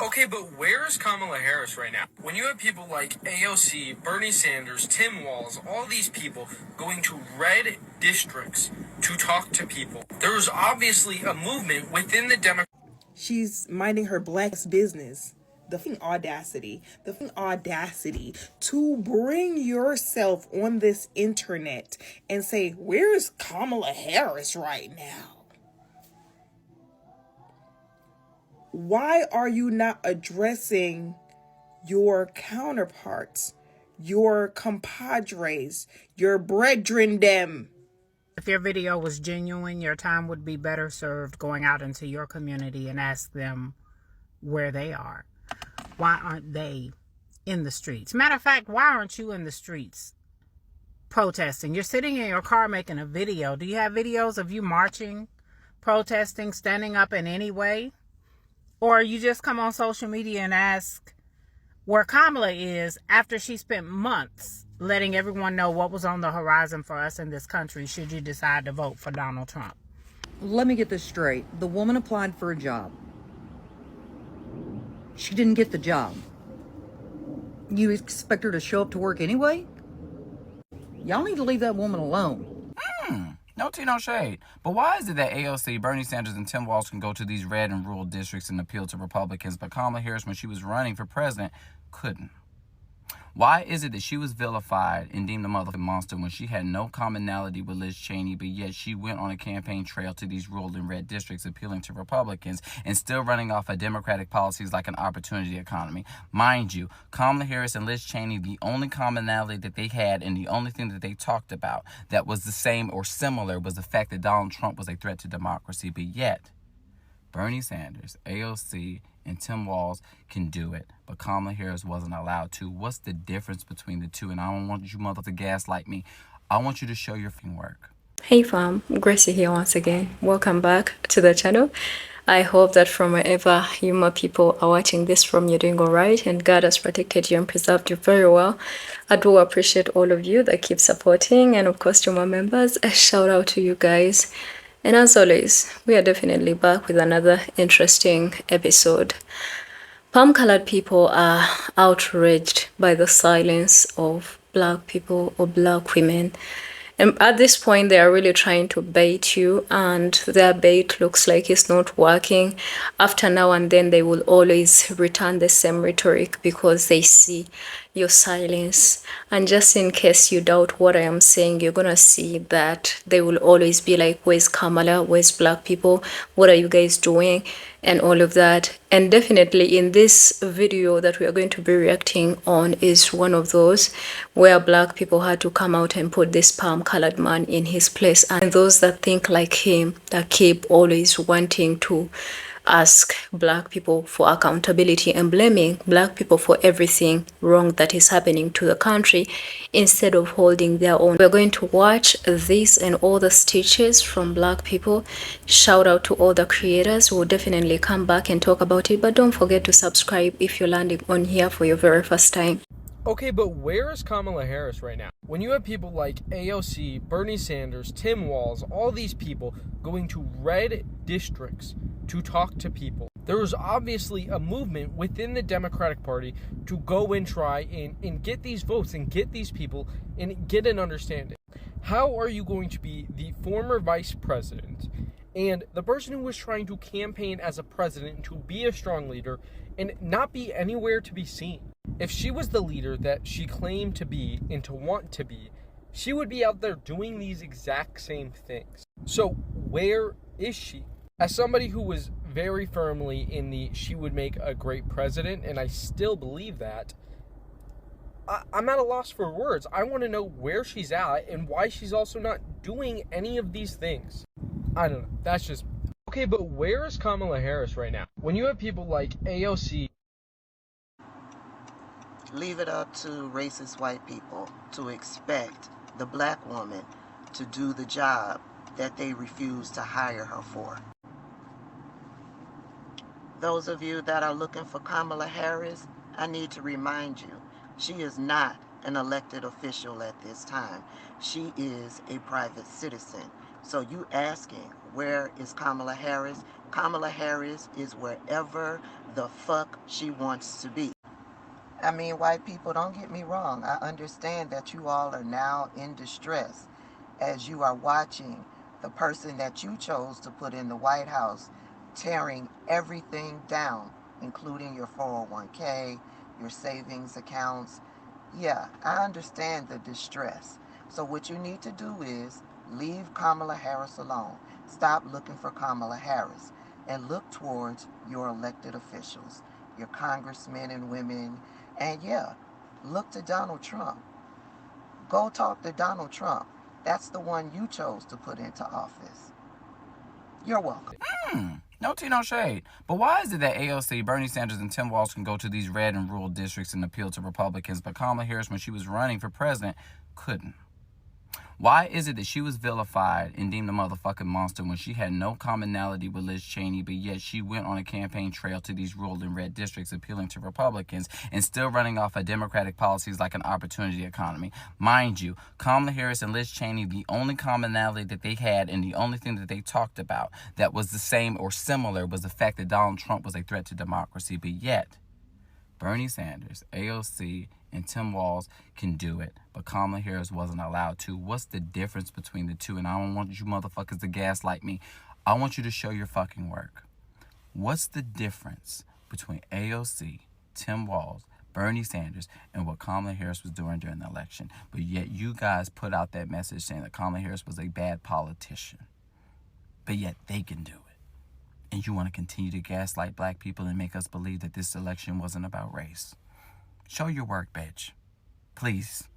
Okay, but where is Kamala Harris right now? When you have people like AOC, Bernie Sanders, Tim Walz, all these people going to red districts to talk to people, there is obviously a movement within the Democratic. She's minding her black business. The audacity to bring yourself on this internet and say, where's Kamala Harris right now? Why are you not addressing your counterparts, your compadres, your brethren them? If your video was genuine, your time would be better served going out into your community and ask them where they are. Why aren't they in the streets? Matter of fact, why aren't you in the streets protesting? You're sitting in your car making a video. Do you have videos of you marching, protesting, standing up in any way? Or you just come on social media and ask where Kamala is after she spent months letting everyone know what was on the horizon for us in this country should you decide to vote for Donald Trump. Let me get this straight. The woman applied for a job. She didn't get the job. You expect her to show up to work anyway? Y'all need to leave that woman alone. No tea, no shade. But why is it that AOC, Bernie Sanders, and Tim Walz can go to these red and rural districts and appeal to Republicans, but Kamala Harris, when she was running for president, couldn't? Why is it that she was vilified and deemed a motherfucking monster when she had no commonality with Liz Cheney, but yet she went on a campaign trail to these rural and red districts appealing to Republicans and still running off of Democratic policies like an opportunity economy? Mind you, Kamala Harris and Liz Cheney, the only commonality that they had and the only thing that they talked about that was the same or similar was the fact that Donald Trump was a threat to democracy, but yet Bernie Sanders, AOC, and Tim Walz can do it, but Kamala Harris wasn't allowed to. What's the difference between the two? And I don't want you mother to gaslight me. I want you to show your work. Hey fam, Gracie here once again. Welcome back to the channel. I hope that from wherever you my people are watching this from, you're doing alright and God has protected you and preserved you very well. I do appreciate all of you that keep supporting, and of course to my members, a shout out to you guys. And as always, we are definitely back with another interesting episode. Palm-colored people are outraged by the silence of black people or black women. And at this point, they are really trying to bait you, and their bait looks like it's not working. After now and then, they will always return the same rhetoric because they see your silence. And just in case you doubt what I am saying, you're gonna see that they will always be like, where's Kamala? Where's black people? What are you guys doing? And all of that. And definitely in this video that we are going to be reacting on is one of those where black people had to come out and put this palm-colored man in his place. And those that think like him, that keep always wanting to ask black people for accountability and blaming black people for everything wrong that is happening to the country instead of holding their own. We're going to watch this and all the stitches from black people. Shout out to all the creators. We'll definitely come back and talk about it, but don't forget to subscribe if you're landing on here for your very first time. Okay, but where is Kamala Harris right now? When you have people like AOC, Bernie Sanders, Tim Walz, all these people going to red districts to talk to people, there is obviously a movement within the Democratic Party to go and try and get these votes and get these people and get an understanding. How are you going to be the former vice president and the person who was trying to campaign as a president to be a strong leader and not be anywhere to be seen? If she was the leader that she claimed to be and to want to be, she would be out there doing these exact same things. So where is she? As somebody who was very firmly in the she would make a great president, and I still believe that, I'm at a loss for words. I want to know where she's at and why she's also not doing any of these things. I don't know. That's just... Okay, but where is Kamala Harris right now? When you have people like AOC... Leave it up to racist white people to expect the black woman to do the job that they refuse to hire her for. Those of you that are looking for Kamala Harris, I need to remind you, she is not an elected official at this time. She is a private citizen. So you asking, where is Kamala Harris? Kamala Harris is wherever the fuck she wants to be. I mean, white people, don't get me wrong. I understand that you all are now in distress as you are watching the person that you chose to put in the White House tearing everything down, including your 401k, your savings accounts. Yeah, I understand the distress. So what you need to do is leave Kamala Harris alone. Stop looking for Kamala Harris and look towards your elected officials, your congressmen and women, and yeah, look to Donald Trump. Go talk to Donald Trump. That's the one you chose to put into office. You're welcome. No tea, no shade. But why is it that AOC, Bernie Sanders, and Tim Walz can go to these red and rural districts and appeal to Republicans, but Kamala Harris, when she was running for president, couldn't? Why is it that she was vilified and deemed a motherfucking monster when she had no commonality with Liz Cheney, but yet she went on a campaign trail to these rural and red districts appealing to Republicans and still running off of Democratic policies like an opportunity economy? Mind you, Kamala Harris and Liz Cheney, the only commonality that they had and the only thing that they talked about that was the same or similar was the fact that Donald Trump was a threat to democracy, but yet Bernie Sanders, AOC, and Tim Walz can do it, but Kamala Harris wasn't allowed to. What's the difference between the two? And I don't want you motherfuckers to gaslight me. I want you to show your fucking work. What's the difference between AOC, Tim Walz, Bernie Sanders, and what Kamala Harris was doing during the election? But yet you guys put out that message saying that Kamala Harris was a bad politician. But yet they can do it. And you want to continue to gaslight black people and make us believe that this election wasn't about race. Show your work, bitch. Please.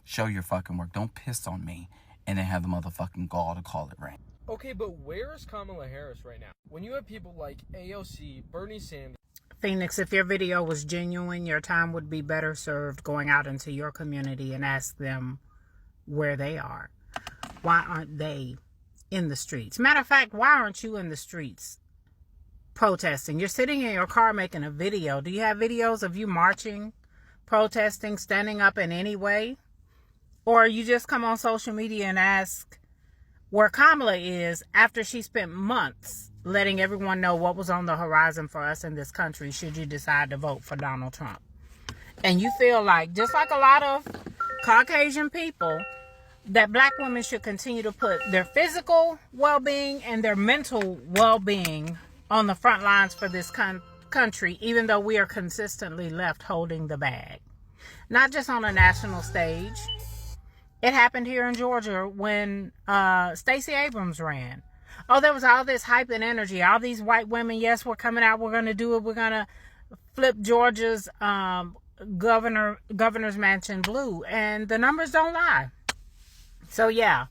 Show your fucking work. Don't piss on me and then have the motherfucking gall to call it rain. Okay, but where is Kamala Harris right now? When you have people like AOC, Bernie Sanders... Phoenix, if your video was genuine, your time would be better served going out into your community and ask them where they are. Why aren't they in the streets? Matter of fact, why aren't you in the streets protesting? You're sitting in your car making a video. Do you have videos of you marching, protesting, standing up in any way? Or you just come on social media and ask where Kamala is after she spent months letting everyone know what was on the horizon for us in this country should you decide to vote for Donald Trump. And you feel like, just like a lot of Caucasian people, that black women should continue to put their physical well-being and their mental well-being on the front lines for this country, even though we are consistently left holding the bag. Not just on a national stage. It happened here in Georgia when Stacey Abrams ran. Oh, there was all this hype and energy. All these white women, yes, we're coming out. We're going to do it. We're going to flip Georgia's governor's mansion blue. And the numbers don't lie. So, yeah,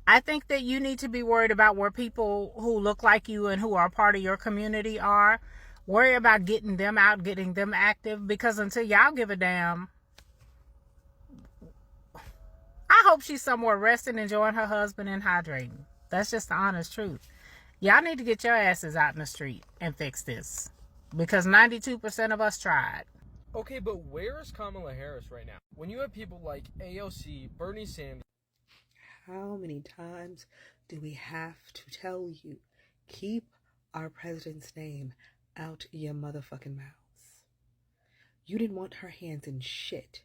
I think that you need to be worried about where people who look like you and who are part of your community are. Worry about getting them out, getting them active. Because until y'all give a damn, I hope she's somewhere resting, enjoying her husband, and hydrating. That's just the honest truth. Y'all need to get your asses out in the street and fix this. Because 92% of us tried. Okay, but where is Kamala Harris right now? When you have people like AOC, Bernie Sanders... How many times do we have to tell you, keep our president's name out your motherfucking mouths? You didn't want her hands in shit.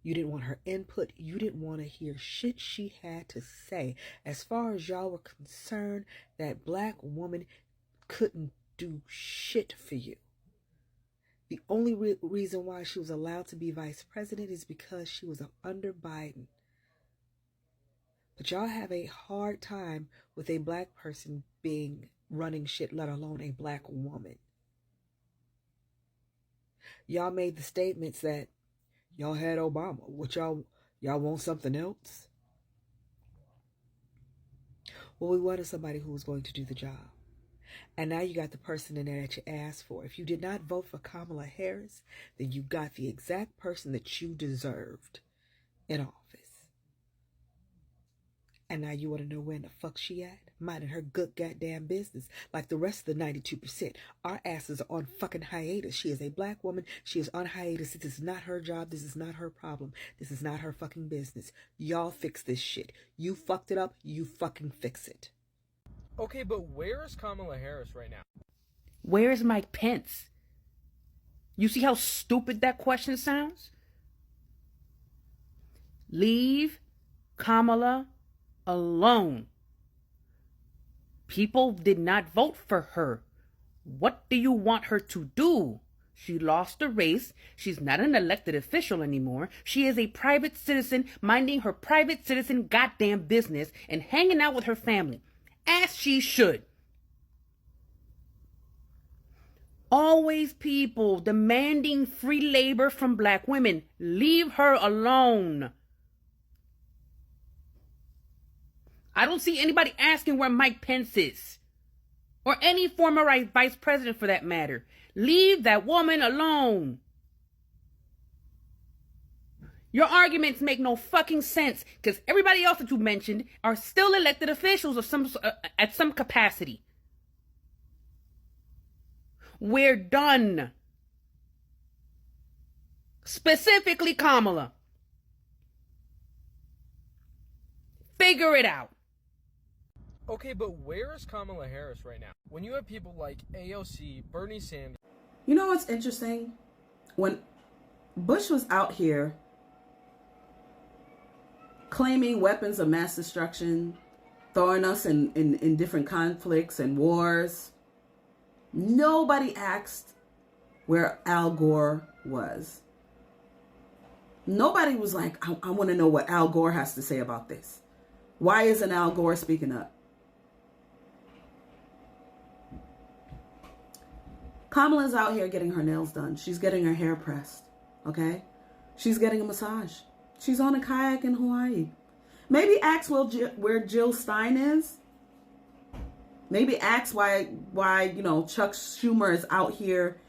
You didn't want her input. You didn't want to hear shit she had to say. As far as y'all were concerned, that black woman couldn't do shit for you. The only reason why she was allowed to be vice president is because she was under Biden. But y'all have a hard time with a black person being running shit, let alone a black woman. Y'all made the statements that y'all had Obama. What y'all want something else? Well, we wanted somebody who was going to do the job. And now you got the person in there that you asked for. If you did not vote for Kamala Harris, then you got the exact person that you deserved in office. And now you want to know where in the fuck she at? Minding her good goddamn business. Like the rest of the 92%. Our asses are on fucking hiatus. She is a black woman. She is on hiatus. This is not her job. This is not her problem. This is not her fucking business. Y'all fix this shit. You fucked it up. You fucking fix it. Okay, but where is Kamala Harris right now? Where is Mike Pence? You see how stupid that question sounds? Leave Kamala alone. People did not vote for her. What do you want her to do? She lost the race. She's not an elected official anymore. She is a private citizen minding her private citizen goddamn business and hanging out with her family, as she should. Always people demanding free labor from black women. Leave her alone. I don't see anybody asking where Mike Pence is. Or any former vice president for that matter. Leave that woman alone. Your arguments make no fucking sense because everybody else that you mentioned are still elected officials of at some capacity. We're done. Specifically Kamala. Figure it out. Okay, but where is Kamala Harris right now? When you have people like AOC, Bernie Sanders. You know what's interesting? When Bush was out here claiming weapons of mass destruction, throwing us in different conflicts and wars, nobody asked where Al Gore was. Nobody was like, I want to know what Al Gore has to say about this. Why isn't Al Gore speaking up? Kamala's out here getting her nails done. She's getting her hair pressed, okay? She's getting a massage. She's on a kayak in Hawaii. Maybe ask where Jill Stein is. Maybe ask why Chuck Schumer is out here.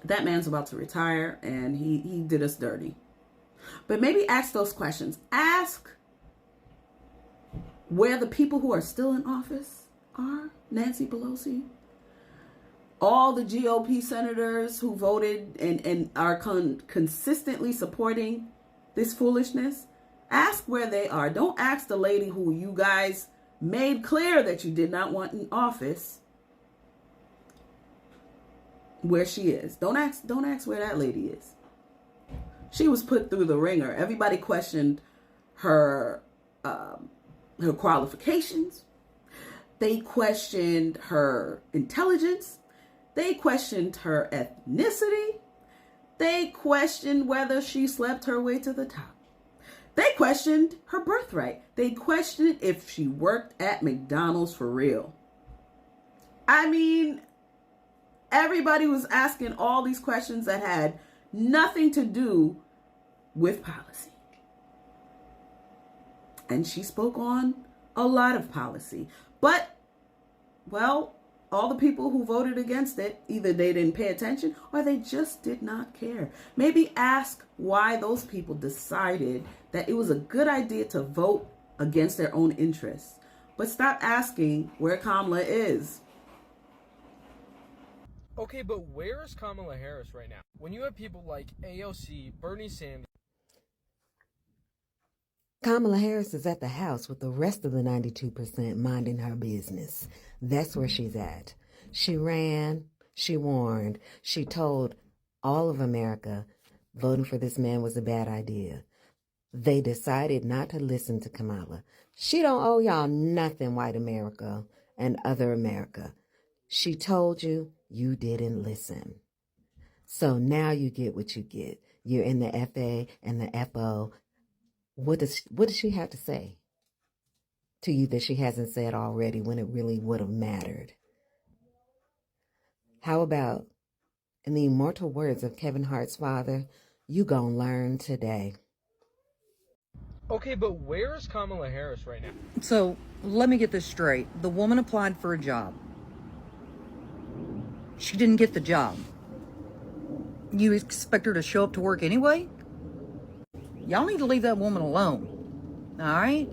That man's about to retire and he did us dirty. But maybe ask those questions. Ask where the people who are still in office are. Nancy Pelosi, all the GOP senators who voted and are consistently supporting this foolishness. Ask where they are. Don't ask the lady who you guys made clear that you did not want in office where she is. Don't ask where that lady is. She was put through the ringer. Everybody questioned her qualifications. They questioned her intelligence. They questioned her ethnicity. They questioned whether she slept her way to the top. They questioned her birthright. They questioned if she worked at McDonald's for real. I mean, everybody was asking all these questions that had nothing to do with policy. And she spoke on a lot of policy. But, well, all the people who voted against it, either they didn't pay attention or they just did not care. Maybe ask why those people decided that it was a good idea to vote against their own interests. But stop asking where Kamala is. Okay, but where is Kamala Harris right now? When you have people like AOC, Bernie Sanders. Kamala Harris is at the house with the rest of the 92% minding her business. That's where she's at. She ran, she warned, she told all of America voting for this man was a bad idea. They decided not to listen to Kamala. She don't owe y'all nothing, white America and other America. She told you, you didn't listen. So now you get what you get. You're in the FA and the FO. What does she have to say to you that she hasn't said already when it really would have mattered? How about, in the immortal words of Kevin Hart's father, you gonna learn today. Okay, but where is Kamala Harris right now? So, let me get this straight. The woman applied for a job. She didn't get the job. You expect her to show up to work anyway? Y'all need to leave that woman alone. Alright?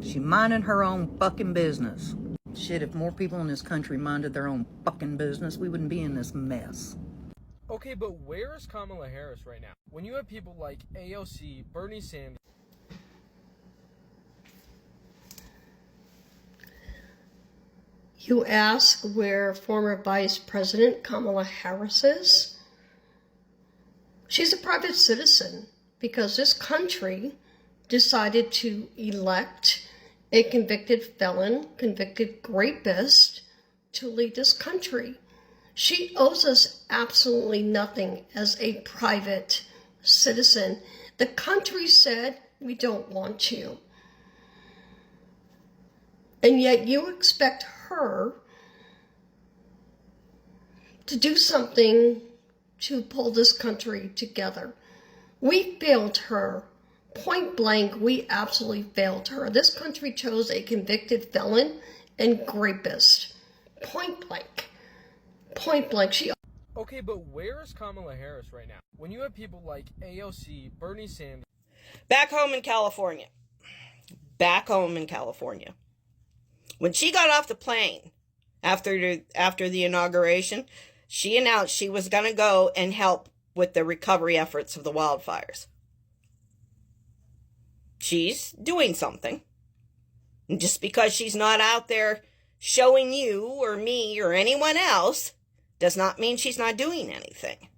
She minded her own fucking business. Shit, if more people in this country minded their own fucking business, we wouldn't be in this mess. Okay, but where is Kamala Harris right now? When you have people like AOC, Bernie Sanders. You ask where former Vice President Kamala Harris is? She's a private citizen because this country decided to elect a convicted felon, convicted rapist to lead this country. She owes us absolutely nothing as a private citizen. The country said we don't want you. And yet you expect her to do something to pull this country together. We failed her. Point blank, we absolutely failed her. This country chose a convicted felon and rapist. Point blank. Point blank. Okay, but where is Kamala Harris right now? When you have people like AOC, Bernie Sanders... Back home in California. Back home in California. When she got off the plane after the inauguration, she announced she was going to go and help with the recovery efforts of the wildfires. She's doing something. And just because she's not out there showing you or me or anyone else does not mean she's not doing anything.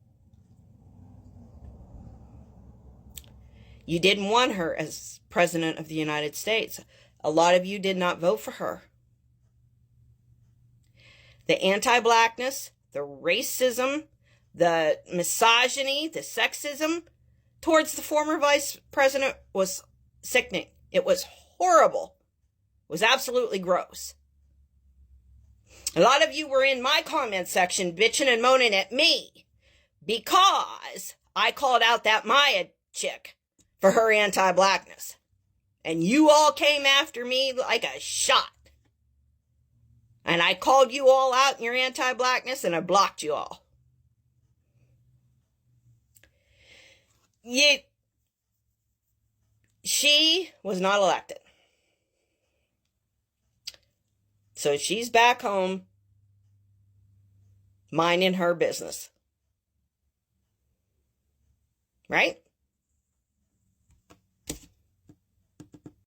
You didn't want her as President of the United States. A lot of you did not vote for her. The anti-blackness, the racism, the misogyny, the sexism towards the former vice president was sickening. It was horrible. It was absolutely gross. A lot of you were in my comment section bitching and moaning at me because I called out that Maya chick for her anti-blackness. And you all came after me like a shot. And I called you all out in your anti-blackness and I blocked you all. She was not elected. So she's back home minding her business. Right?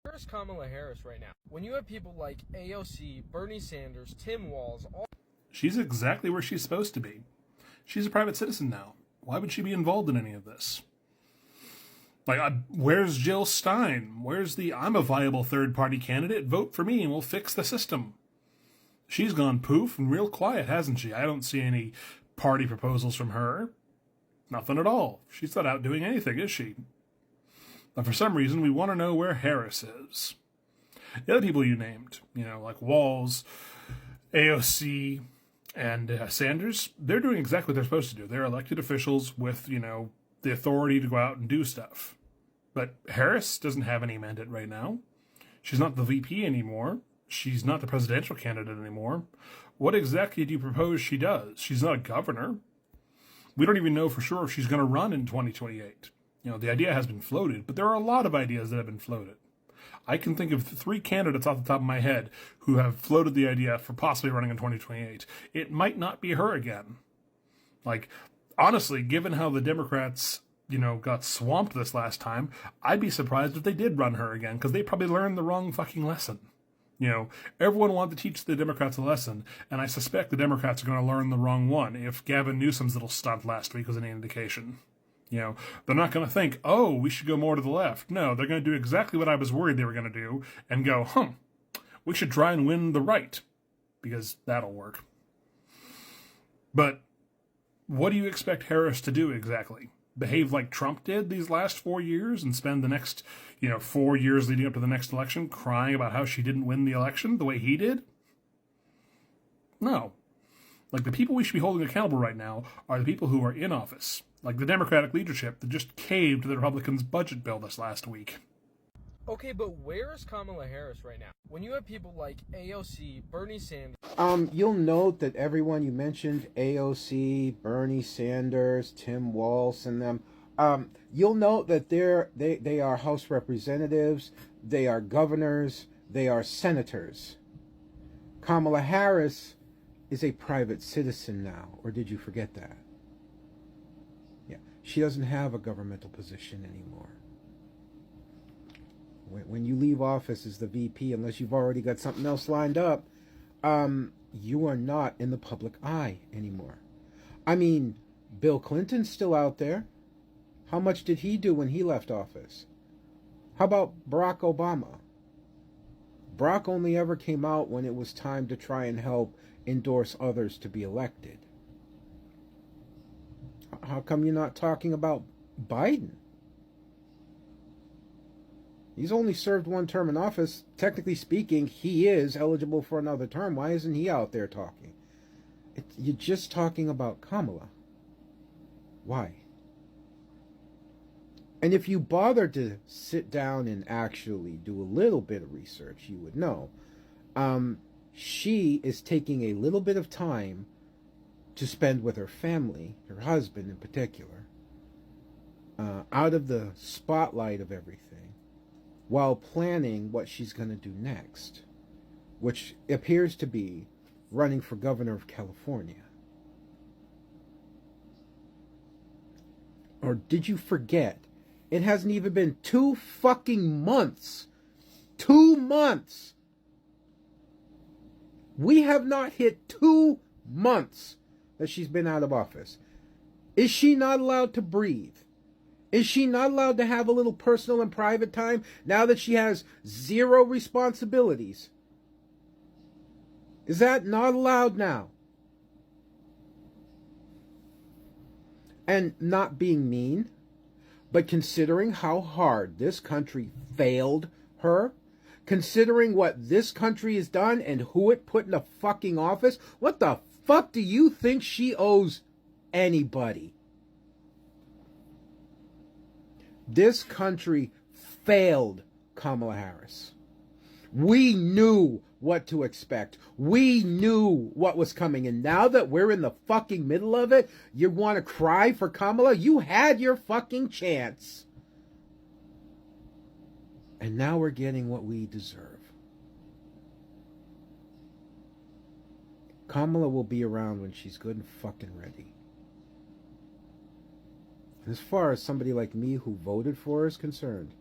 Where's Kamala Harris right now? When you have people like AOC, Bernie Sanders, Tim Walz, all... She's exactly where she's supposed to be. She's a private citizen now. Why would she be involved in any of this? Like, where's Jill Stein? Where's the I'm a viable third-party candidate, vote for me and we'll fix the system? She's gone poof and real quiet, hasn't she? I don't see any party proposals from her. Nothing at all. She's not out doing anything, is she? But for some reason, we want to know where Harris is. The other people you named, like Walz, AOC, and Sanders, they're doing exactly what they're supposed to do. They're elected officials with, the authority to go out and do stuff. But Harris doesn't have any mandate right now. She's not the VP anymore. She's not the presidential candidate anymore. What exactly do you propose she does? She's not a governor. We don't even know for sure if she's going to run in 2028. The idea has been floated, but there are a lot of ideas that have been floated. I can think of 3 candidates off the top of my head who have floated the idea for possibly running in 2028. It might not be her again. Honestly, given how the Democrats, got swamped this last time, I'd be surprised if they did run her again, because they probably learned the wrong fucking lesson. Everyone wanted to teach the Democrats a lesson, and I suspect the Democrats are going to learn the wrong one if Gavin Newsom's little stunt last week was any indication. They're not going to think, oh, we should go more to the left. No, they're going to do exactly what I was worried they were going to do and go, we should try and win the right, because that'll work. But what do you expect Harris to do exactly? Behave like Trump did these last 4 years and spend the next, 4 years leading up to the next election crying about how she didn't win the election the way he did? No. The people we should be holding accountable right now are the people who are in office. Like the Democratic leadership that just caved to the Republicans' budget bill this last week. Okay, but where is Kamala Harris right now? When you have people like AOC, Bernie Sanders... You'll note that everyone you mentioned, AOC, Bernie Sanders, Tim Walz, and them, you'll note that they are House representatives, they are governors, they are senators. Kamala Harris is a private citizen now, or did you forget that? Yeah, she doesn't have a governmental position anymore. When you leave office as the VP, unless you've already got something else lined up, you are not in the public eye anymore. I mean, Bill Clinton's still out there. How much did he do when he left office? How about Barack Obama? Barack only ever came out when it was time to try and help endorse others to be elected. How come you're not talking about Biden? He's only served one term in office. Technically speaking, he is eligible for another term. Why isn't he out there talking? You're just talking about Kamala. Why? And if you bother to sit down and actually do a little bit of research, you would know. She is taking a little bit of time to spend with her family, her husband in particular, out of the spotlight of everything, while planning what she's going to do next, which appears to be running for governor of California. Or did you forget? It hasn't even been 2 fucking months. 2 months. We have not hit 2 months that she's been out of office. Is she not allowed to breathe? Is she not allowed to have a little personal and private time now that she has 0 responsibilities? Is that not allowed now? And not being mean, but considering how hard this country failed her, considering what this country has done and who it put in the fucking office, what the fuck do you think she owes anybody? This country failed Kamala Harris. We knew what to expect. We knew what was coming. And now that we're in the fucking middle of it, you want to cry for Kamala? You had your fucking chance. And now we're getting what we deserve. Kamala will be around when she's good and fucking ready. And as far as somebody like me who voted for her is concerned,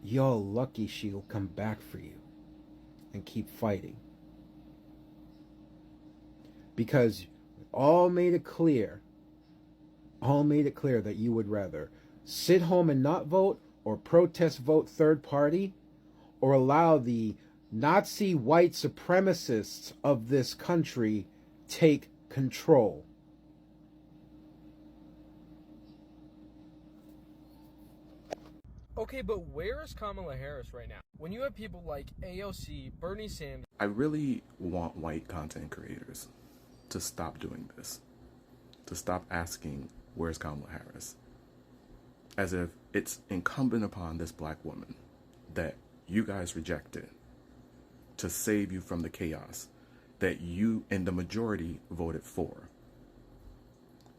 y'all lucky she'll come back for you and keep fighting. Because all made it clear that you would rather sit home and not vote, or protest vote third party, or allow the Nazi white supremacists of this country take control. Okay, but where is Kamala Harris right now? When you have people like AOC, Bernie Sanders... I really want white content creators to stop doing this. To stop asking, where's Kamala Harris? As if it's incumbent upon this black woman that you guys rejected to save you from the chaos that you and the majority voted for.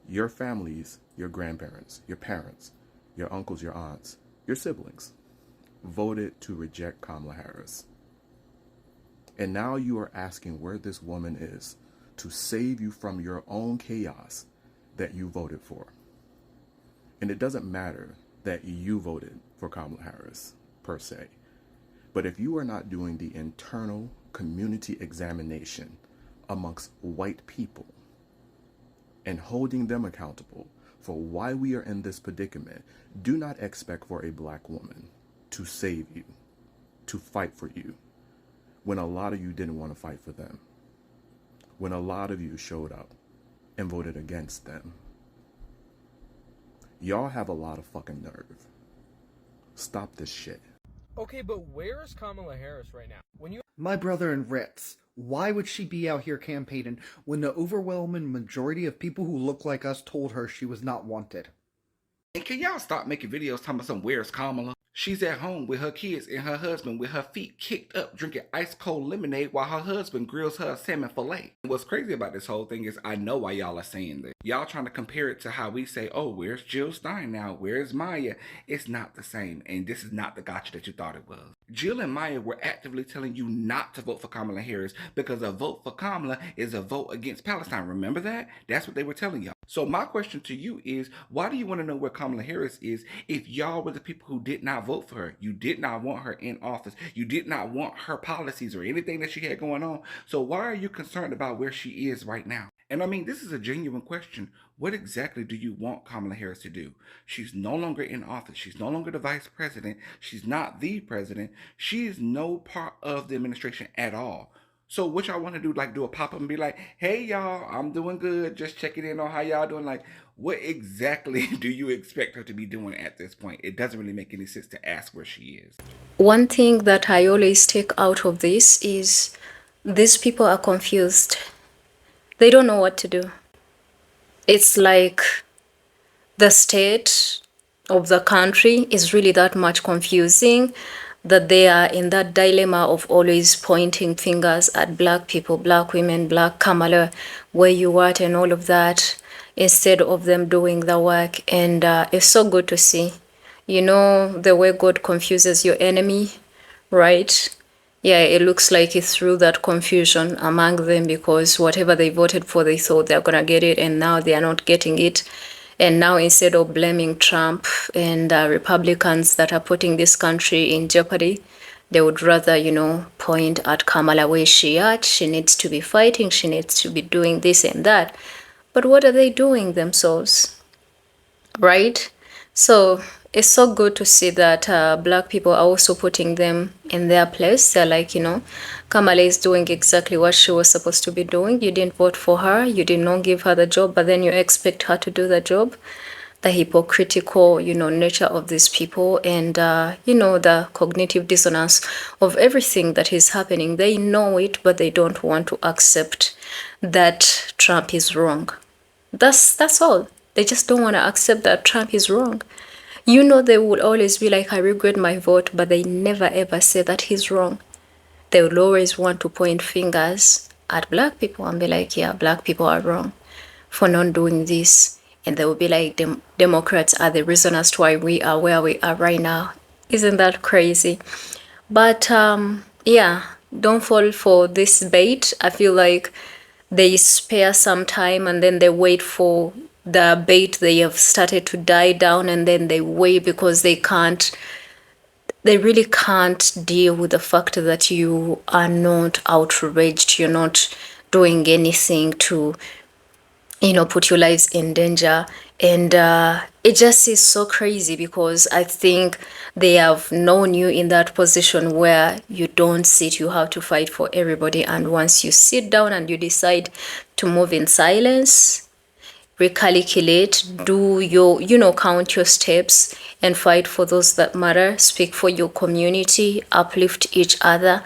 Your families, your grandparents, your parents, your uncles, your aunts, your siblings voted to reject Kamala Harris. And now you are asking where this woman is to save you from your own chaos that you voted for. And it doesn't matter that you voted for Kamala Harris, per se. But if you are not doing the internal community examination amongst white people and holding them accountable for why we are in this predicament, do not expect for a black woman to save you, to fight for you, when a lot of you didn't want to fight for them, when a lot of you showed up and voted against them. Y'all have a lot of fucking nerve. Stop this shit. Okay, but where is Kamala Harris right now? When you... My brother and Ritz, why would she be out here campaigning when the overwhelming majority of people who look like us told her she was not wanted? And can y'all stop making videos talking about some where's Kamala? She's at home with her kids and her husband with her feet kicked up drinking ice cold lemonade while her husband grills her a salmon fillet. What's crazy about this whole thing is I know why y'all are saying this. Y'all trying to compare it to how we say, oh, where's Jill Stein now? Where's Maya? It's not the same, and this is not the gotcha that you thought it was. Jill and Maya were actively telling you not to vote for Kamala Harris because a vote for Kamala is a vote against Palestine. Remember that? That's what they were telling y'all. So my question to you is, why do you want to know where Kamala Harris is if y'all were the people who did not vote for her? You did not want her in office. You did not want her policies or anything that she had going on. So why are you concerned about where she is right now? And I mean, this is a genuine question. What exactly do you want Kamala Harris to do? She's no longer in office. She's no longer the vice president. She's not the president. She is no part of the administration at all. So what y'all want to do, like do a pop-up and be like, hey y'all, I'm doing good, just checking in on how y'all doing. Like, what exactly do you expect her to be doing at this point? It doesn't really make any sense to ask where she is. One thing that I always take out of this is these people are confused. They don't know what to do. It's like the state of the country is really that much confusing that they are in that dilemma of always pointing fingers at black people, black women, black Kamala, where you at and all of that, instead of them doing the work. And it's so good to see, you know, the way God confuses your enemy, right? Yeah, it looks like he threw that confusion among them because whatever they voted for, they thought they're gonna get it, and now they are not getting it. And now instead of blaming Trump and Republicans that are putting this country in jeopardy, they would rather, you know, point at Kamala where she at. She needs to be fighting. She needs to be doing this and that. But what are they doing themselves? Right? So it's so good to see that black people are also putting them in their place. They're like, you know, Kamala is doing exactly what she was supposed to be doing. You didn't vote for her. You did not give her the job, but then you expect her to do the job. The hypocritical, you know, nature of these people and, you know, the cognitive dissonance of everything that is happening. They know it, but they don't want to accept that Trump is wrong. That's all. They just don't want to accept that Trump is wrong. You know, they will always be like, I regret my vote, but they never ever say that he's wrong. They will always want to point fingers at black people and be like, yeah, black people are wrong for not doing this. And they will be like, Democrats are the reason as to why we are where we are right now. Isn't that crazy? But yeah, don't fall for this bait. I feel like they spare some time and then they wait for the bait they have started to die down, and then they wait because they really can't deal with the fact that you are not outraged, you're not doing anything to, you know, put your lives in danger. And it just is so crazy because I think they have known you in that position where you don't sit, you have to fight for everybody. And once you sit down and you decide to move in silence, recalculate, do your, you know, count your steps and fight for those that matter, speak for your community, uplift each other.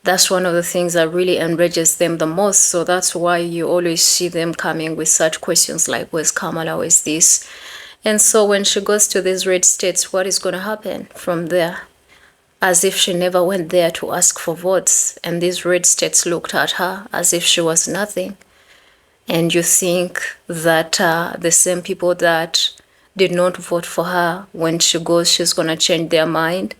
That's one of the things that really enrages them the most. So that's why you always see them coming with such questions like, where's Kamala, where's this? And so when she goes to these red states, what is going to happen from there? As if she never went there to ask for votes. And these red states looked at her as if she was nothing. And you think that the same people that did not vote for her, when she goes, she's going to change their mind.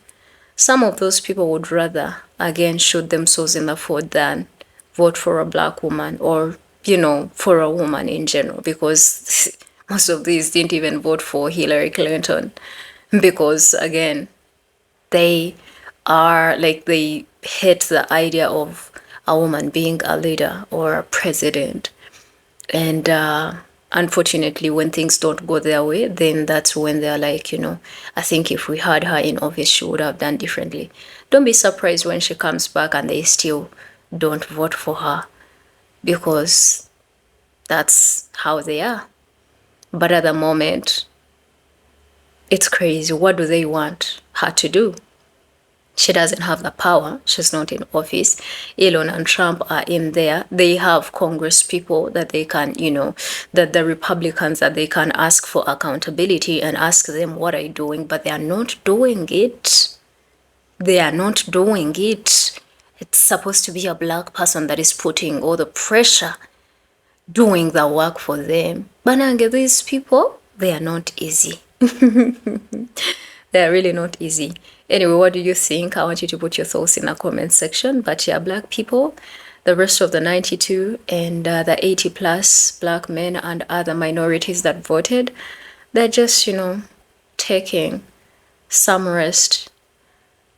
Some of those people would rather, again, shoot themselves in the foot than vote for a black woman or, you know, for a woman in general, because most of these didn't even vote for Hillary Clinton because, again, they are like, they hate the idea of a woman being a leader or a president. And unfortunately, when things don't go their way, then that's when they're like, you know, I think if we had her in office, she would have done differently. Don't be surprised when she comes back and they still don't vote for her, because that's how they are. But at the moment, it's crazy. What do they want her to do? She doesn't have the power. She's not in office. Elon and Trump are in there. They have Congress people that they can, you know, that the Republicans that they can ask for accountability and ask them, what are you doing? But they are not doing it. They are not doing it. It's supposed to be a black person that is putting all the pressure, doing the work for them. But these people, they are not easy. They're really not easy. Anyway, what do you think? I want you to put your thoughts in the comment section. But yeah, black people, the rest of the 92 and the 80 plus black men and other minorities that voted, they're just, taking some rest,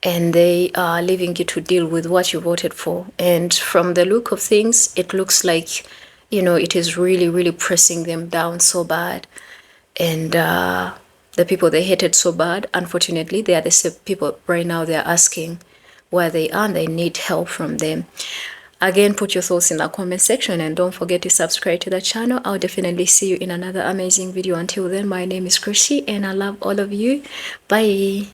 and they are leaving you to deal with what you voted for. And from the look of things, it looks like, it is really, really pressing them down so bad. And the people they hated so bad, unfortunately, they are the same people right now. They are asking where they are and they need help from them. Again, put your thoughts in the comment section and don't forget to subscribe to the channel. I'll definitely see you in another amazing video. Until then, my name is Chrissy and I love all of you. Bye.